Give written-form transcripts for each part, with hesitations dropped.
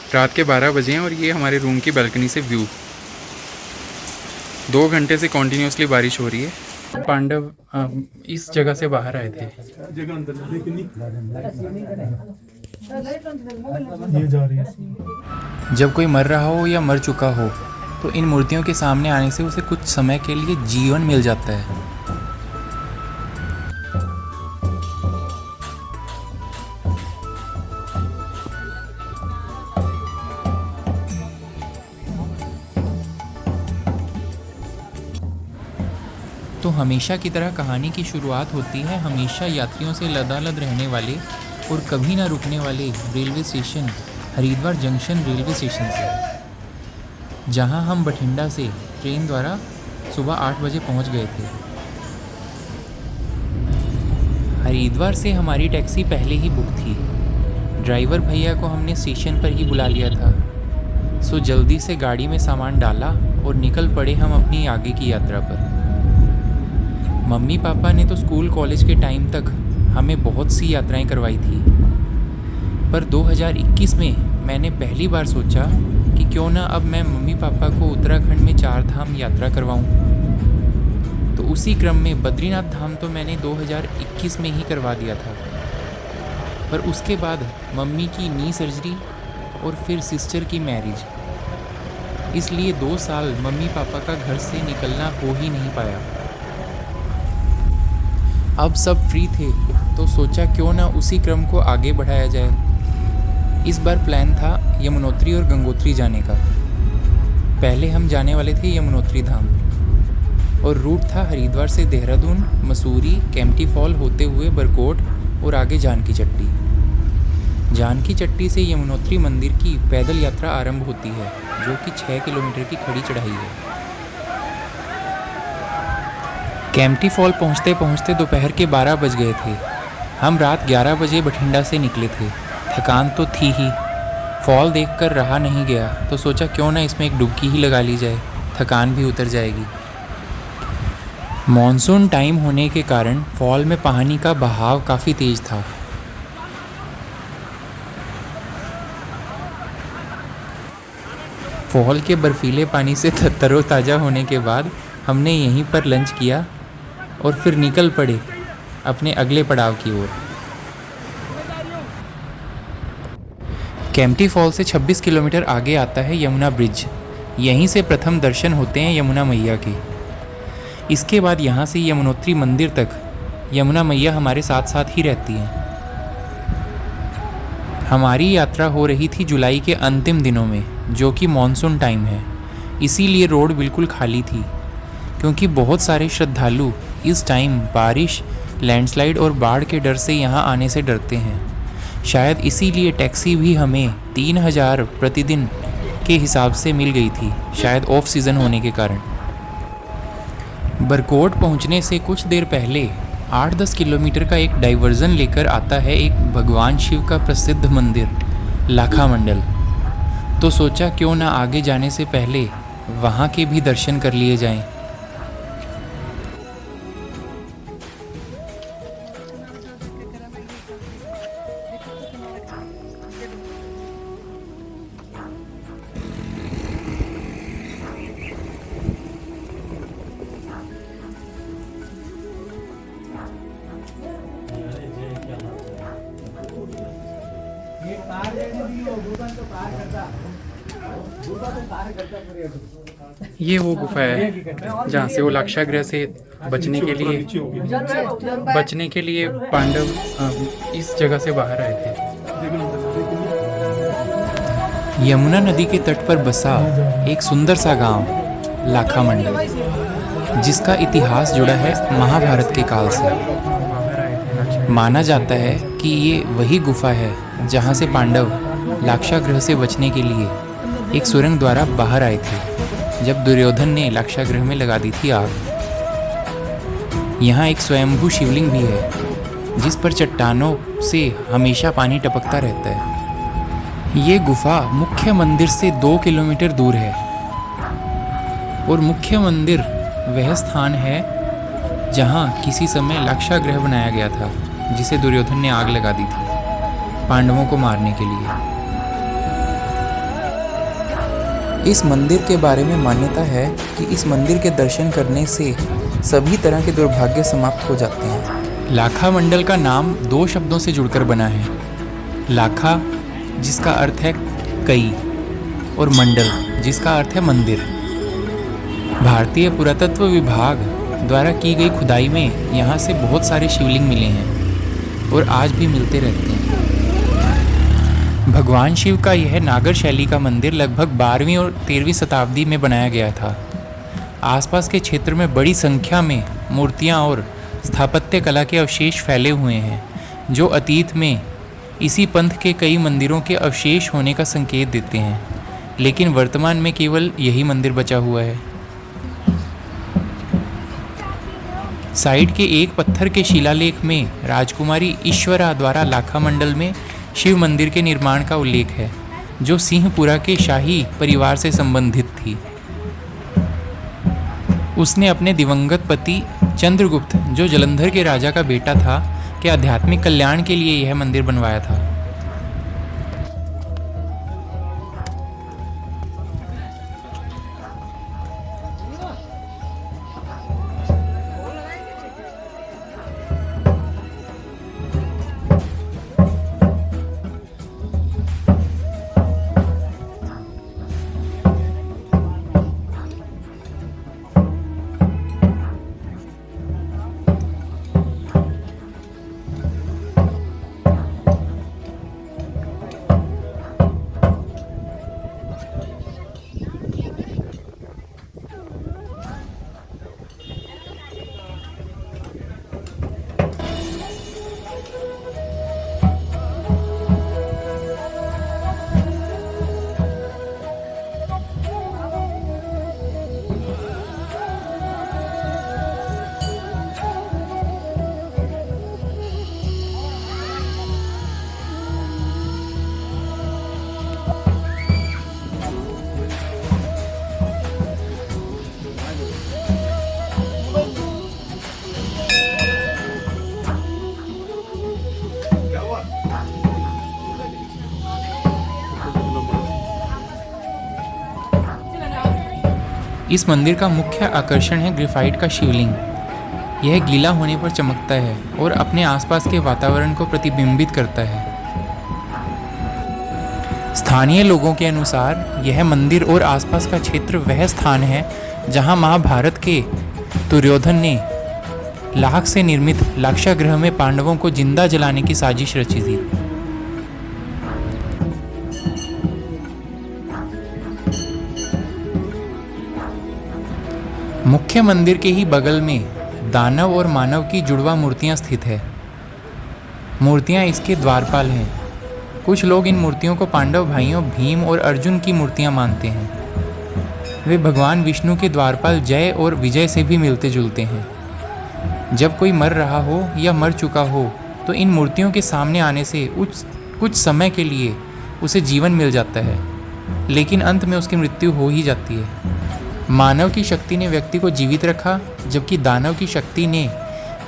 रात के 12 बजे हैं और ये हमारे रूम की बालकनी से व्यू। 2 घंटे से कॉन्टीन्यूसली बारिश हो रही है। पांडव इस जगह से बाहर आए थे। जब कोई मर रहा हो या मर चुका हो तो इन मूर्तियों के सामने आने से उसे कुछ समय के लिए जीवन मिल जाता है। तो हमेशा की तरह कहानी की शुरुआत होती है हमेशा यात्रियों से लदालद रहने वाले और कभी ना रुकने वाले railway station Haridwar junction railway station से, जहां हम बठिंडा से ट्रेन द्वारा सुबह 8 बजे पहुंच गए थे। हरिद्वार से हमारी टैक्सी पहले ही बुक थी। ड्राइवर भैया को हमने स्टेशन पर ही बुला लिया था। सो जल्दी से गाड़ी में सामान डाला और निकल पड़े हम अपनी आगे की यात्रा पर। मम्मी पापा ने तो स्कूल कॉलेज के टाइम तक हमें बहुत सी यात्राएं करवाई थी, पर 2021 में मैंने पहली बार सोचा कि क्यों ना अब मैं मम्मी पापा को उत्तराखंड में 4 धाम यात्रा करवाऊं। तो उसी क्रम में बद्रीनाथ धाम तो मैंने 2021 में ही करवा दिया था, पर उसके बाद मम्मी की नी सर्जरी और फिर सिस्टर की मैरिज, इसलिए 2 साल मम्मी पापा का घर से निकलना हो ही नहीं पाया। अब सब फ्री थे तो सोचा क्यों ना उसी क्रम को आगे बढ़ाया जाए। इस बार प्लान था यमुनोत्री और गंगोत्री जाने का। पहले हम जाने वाले थे यमुनोत्री धाम और रूट था हरिद्वार से देहरादून, मसूरी, केम्प्टी फॉल होते हुए बरकोट और आगे जानकी चट्टी। जानकी चट्टी से यमुनोत्री मंदिर की पैदल यात्रा आरंभ होती है, जो कि 6 किलोमीटर की खड़ी चढ़ाई है। केम्प्टी फॉल पहुँचते पहुँचते दोपहर के 12 बज गए थे। हम रात 11 बजे बठिंडा से निकले थे। थकान तो थी ही, फॉल देखकर रहा नहीं गया तो सोचा क्यों ना इसमें एक डुबकी ही लगा ली जाए, थकान भी उतर जाएगी। मॉनसून टाइम होने के कारण फॉल में पानी का बहाव काफ़ी तेज था। फॉल के बर्फीले पानी से तरोताज़ा होने के बाद हमने यहीं पर लंच किया और फिर निकल पड़े अपने अगले पड़ाव की ओर। केम्प्टी फॉल से 26 किलोमीटर आगे आता है यमुना ब्रिज। यहीं से प्रथम दर्शन होते हैं यमुना मैया के। इसके बाद यहाँ से यमुनोत्री मंदिर तक यमुना मैया हमारे साथ साथ ही रहती हैं। हमारी यात्रा हो रही थी जुलाई के अंतिम दिनों में, जो कि मॉनसून टाइम है, इसीलिए रोड बिल्कुल खाली थी, क्योंकि बहुत सारे श्रद्धालु इस टाइम बारिश, लैंडस्लाइड और बाढ़ के डर से यहाँ आने से डरते हैं। शायद इसीलिए टैक्सी भी हमें 3000 प्रतिदिन के हिसाब से मिल गई थी, शायद ऑफ सीज़न होने के कारण। बरकोट पहुँचने से कुछ देर पहले 8-10 किलोमीटर का एक डाइवर्जन लेकर आता है एक भगवान शिव का प्रसिद्ध मंदिर लाखा मंडल। तो सोचा क्यों ना आगे जाने से पहले वहाँ के भी दर्शन कर लिए जाएं। ये वो गुफा है जहाँ से वो लाक्षागृह से बचने के लिए पांडव इस जगह से बाहर आए थे। यमुना नदी के तट पर बसा एक सुंदर सा गांव लाखा मंडल, जिसका इतिहास जुड़ा है महाभारत के काल से। माना जाता है कि ये वही गुफा है जहाँ से पांडव लाक्षागृह से बचने के लिए एक सुरंग द्वारा बाहर आए थे, जब दुर्योधन ने लाक्षागृह में लगा दी थी आग। यहाँ एक स्वयंभू शिवलिंग भी है, जिस पर चट्टानों से हमेशा पानी टपकता रहता है। ये गुफा मुख्य मंदिर से 2 किलोमीटर दूर है और मुख्य मंदिर वह स्थान है जहाँ किसी समय लाक्षागृह बनाया गया था, जिसे दुर्योधन ने आग लगा दी थी पांडवों को मारने के लिए। इस मंदिर के बारे में मान्यता है कि इस मंदिर के दर्शन करने से सभी तरह के दुर्भाग्य समाप्त हो जाते हैं। लाखा मंडल का नाम 2 शब्दों से जुड़कर बना है। लाखा जिसका अर्थ है कई और मंडल जिसका अर्थ है मंदिर। भारतीय पुरातत्व विभाग द्वारा की गई खुदाई में यहाँ से बहुत सारे शिवलिंग मिले हैं और आज भी मिलते रहते हैं। भगवान शिव का यह नागर शैली का मंदिर लगभग 12वीं और 13वीं शताब्दी में बनाया गया था। आसपास के क्षेत्र में बड़ी संख्या में मूर्तियाँ और स्थापत्य कला के अवशेष फैले हुए हैं जो अतीत में इसी पंथ के कई मंदिरों के अवशेष होने का संकेत देते हैं, लेकिन वर्तमान में केवल यही मंदिर बचा हुआ है। साइड के एक पत्थर के शिलालेख में राजकुमारी ईश्वरा द्वारा लाखा मंडल में शिव मंदिर के निर्माण का उल्लेख है, जो सिंहपुरा के शाही परिवार से संबंधित थी। उसने अपने दिवंगत पति चंद्रगुप्त, जो जलंधर के राजा का बेटा था, के आध्यात्मिक कल्याण के लिए यह मंदिर बनवाया था। इस मंदिर का मुख्य आकर्षण है ग्रेफाइट का शिवलिंग। यह गीला होने पर चमकता है और अपने आसपास के वातावरण को प्रतिबिंबित करता है। स्थानीय लोगों के अनुसार यह मंदिर और आसपास का क्षेत्र वह स्थान है जहां महाभारत के दुर्योधन ने लाख से निर्मित लाक्षागृह में पांडवों को जिंदा जलाने की साजिश रची थी। मुख्य मंदिर के ही बगल में दानव और मानव की जुड़वा मूर्तियां स्थित है। मूर्तियां इसके द्वारपाल हैं। कुछ लोग इन मूर्तियों को पांडव भाइयों भीम और अर्जुन की मूर्तियां मानते हैं। वे भगवान विष्णु के द्वारपाल जय और विजय से भी मिलते जुलते हैं। जब कोई मर रहा हो या मर चुका हो तो इन मूर्तियों के सामने आने से कुछ समय के लिए उसे जीवन मिल जाता है, लेकिन अंत में उसकी मृत्यु हो ही जाती है। मानव की शक्ति ने व्यक्ति को जीवित रखा, जबकि दानव की शक्ति ने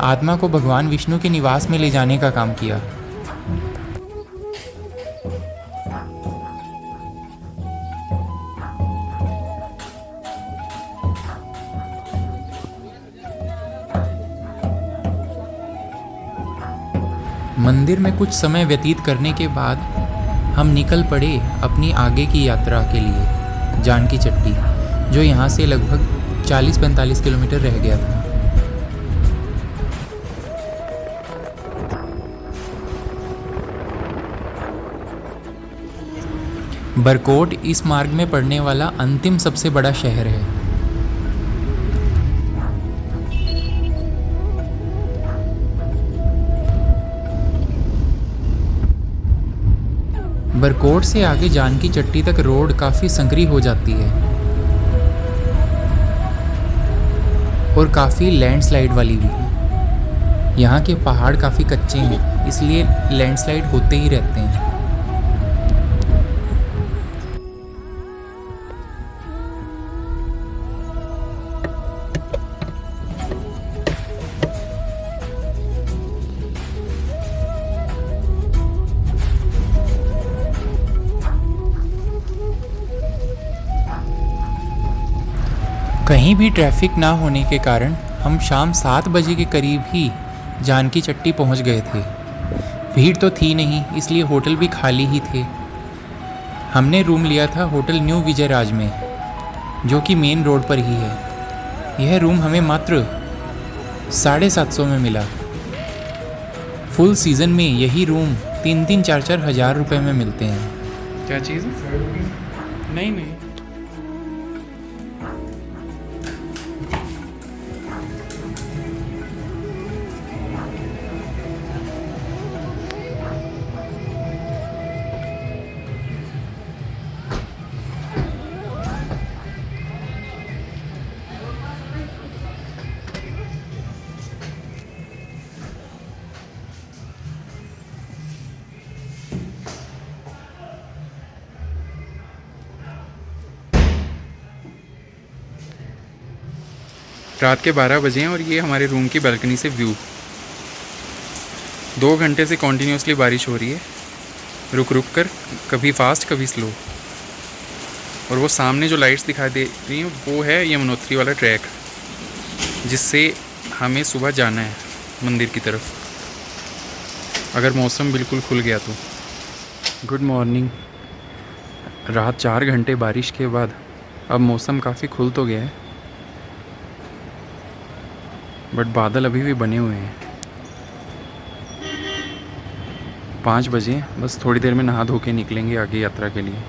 आत्मा को भगवान विष्णु के निवास में ले जाने का काम किया। मंदिर में कुछ समय व्यतीत करने के बाद हम निकल पड़े अपनी आगे की यात्रा के लिए जानकी चट्टी, जो यहाँ से लगभग 40-45 किलोमीटर रह गया था। बरकोट इस मार्ग में पड़ने वाला अंतिम सबसे बड़ा शहर है। बरकोट से आगे जानकी चट्टी तक रोड काफ़ी संकरी हो जाती है और काफ़ी लैंडस्लाइड वाली भी है। यहाँ के पहाड़ काफ़ी कच्चे हैं, इसलिए लैंडस्लाइड होते ही रहते हैं। कहीं भी ट्रैफिक ना होने के कारण हम शाम 7 बजे के करीब ही जानकी चट्टी पहुंच गए थे। भीड़ तो थी नहीं, इसलिए होटल भी खाली ही थे। हमने रूम लिया था होटल न्यू विजयराज में, जो कि मेन रोड पर ही है। यह रूम हमें मात्र 750 में मिला। फुल सीज़न में यही रूम 3-4 हज़ार रुपये में मिलते हैं। क्या चीज़? नहीं नहीं। रात के 12 बजे हैं और ये हमारे रूम की बालकनी से व्यू। 2 घंटे से कॉन्टीन्यूसली बारिश हो रही है, रुक रुक कर, कभी फास्ट कभी स्लो। और वो सामने जो लाइट्स दिखाई दे रही हैं वो है यमुनोत्री वाला ट्रैक, जिससे हमें सुबह जाना है मंदिर की तरफ, अगर मौसम बिल्कुल खुल गया तो। Good morning. रात 4 घंटे बारिश के बाद अब मौसम काफ़ी खुल तो गया है, बट बादल अभी भी बने हुए हैं। 5 बजे, बस थोड़ी देर में नहा धो के निकलेंगे आगे यात्रा के लिए।